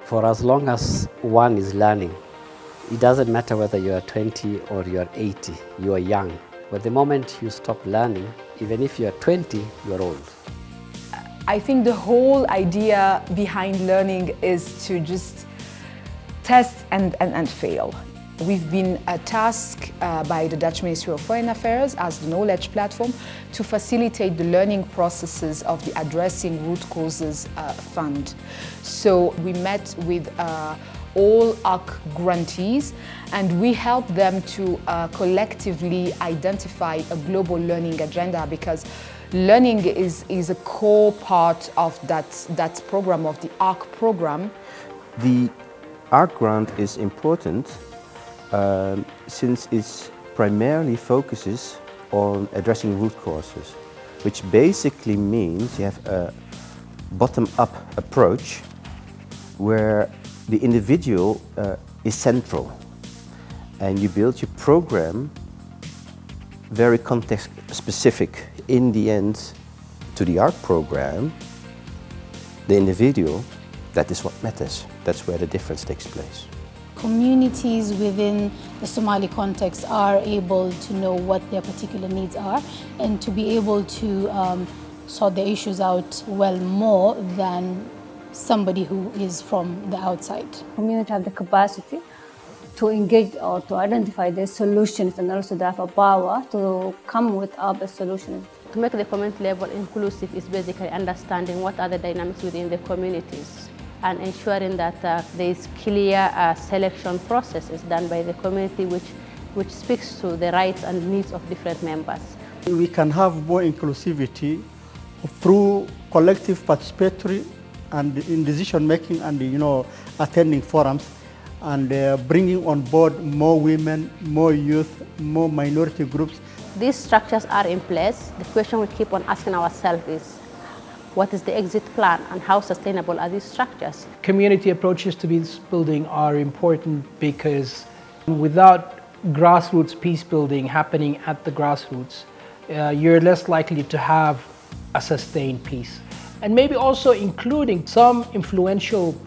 For as long as one is learning, it doesn't matter whether you are 20 or you are 80, you are young. But the moment you stop learning, even if you are 20, you are old. I think the whole idea behind learning is to just test and fail. We've been tasked by the Dutch Ministry of Foreign Affairs as the knowledge platform to facilitate the learning processes of the Addressing Root Causes Fund. So we met with all ARC grantees and we helped them to collectively identify a global learning agenda, because learning is a core part of that program, of the ARC program. The ARC grant is important since it primarily focuses on addressing root causes, which basically means you have a bottom-up approach where the individual is central, and you build your program very context-specific. In the end, to the ARC program, the individual, that is what matters. That's where the difference takes place. Communities within the Somali context are able to know what their particular needs are and to be able to sort their issues out well more than somebody who is from the outside. Community have the capacity to engage or to identify their solutions, and also they have a power to come with other solutions. To make the community level inclusive is basically understanding what are the dynamics within the communities and ensuring that there is clear selection processes done by the community which speaks to the rights and needs of different members. We can have more inclusivity through collective participatory and in decision making and attending forums, and bringing on board more women, more youth, more minority groups. These structures are in place. The question we keep on asking ourselves is, what is the exit plan and how sustainable are these structures? Community approaches to peace building are important because without grassroots peace building happening at the grassroots, you're less likely to have a sustained peace. And maybe also including some influential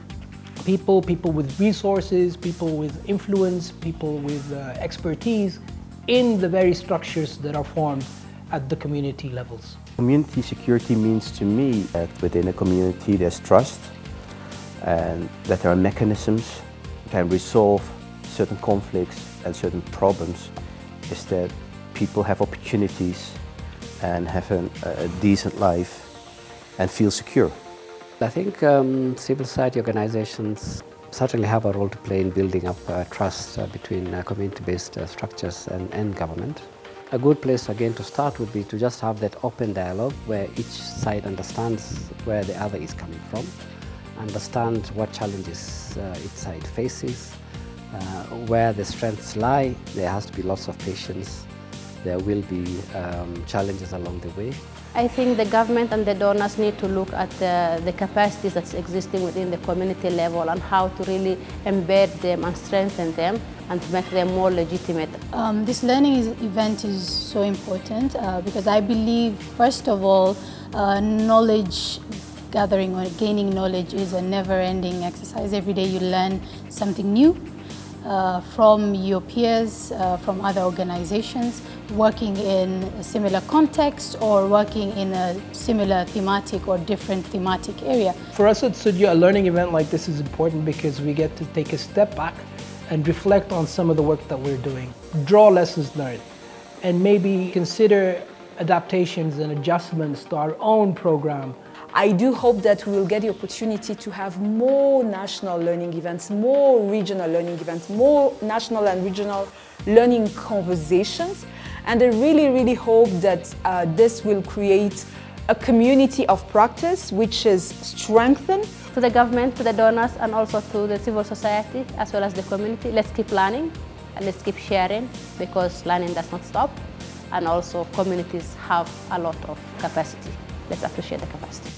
people with resources, people with influence, people with expertise in the very structures that are formed at the community levels. Community security means to me that within a community there's trust and that there are mechanisms that can resolve certain conflicts and certain problems, is that people have opportunities and have a decent life and feel secure. I think civil society organizations certainly have a role to play in building up trust between community-based structures and government. A good place again to start would be to just have that open dialogue where each side understands where the other is coming from, understand what challenges each side faces, where the strengths lie. There has to be lots of patience. There will be challenges along the way. I think the government and the donors need to look at the capacities that's existing within the community level and how to really embed them and strengthen them and to make them more legitimate. This learning event is so important because I believe, first of all, knowledge gathering or gaining knowledge is a never-ending exercise. Every day you learn something new from your peers, from other organizations, working in a similar context or working in a similar thematic or different thematic area. For us at Sudya, a learning event like this is important because we get to take a step back and reflect on some of the work that we're doing, draw lessons learned, and maybe consider adaptations and adjustments to our own program. I do hope that we will get the opportunity to have more national learning events, more regional learning events, more national and regional learning conversations. And I really, really hope that this will create a community of practice which is strengthened. To the government, to the donors, and also to the civil society, as well as the community, let's keep learning and let's keep sharing, because learning does not stop. And also communities have a lot of capacity. Let's appreciate the capacity.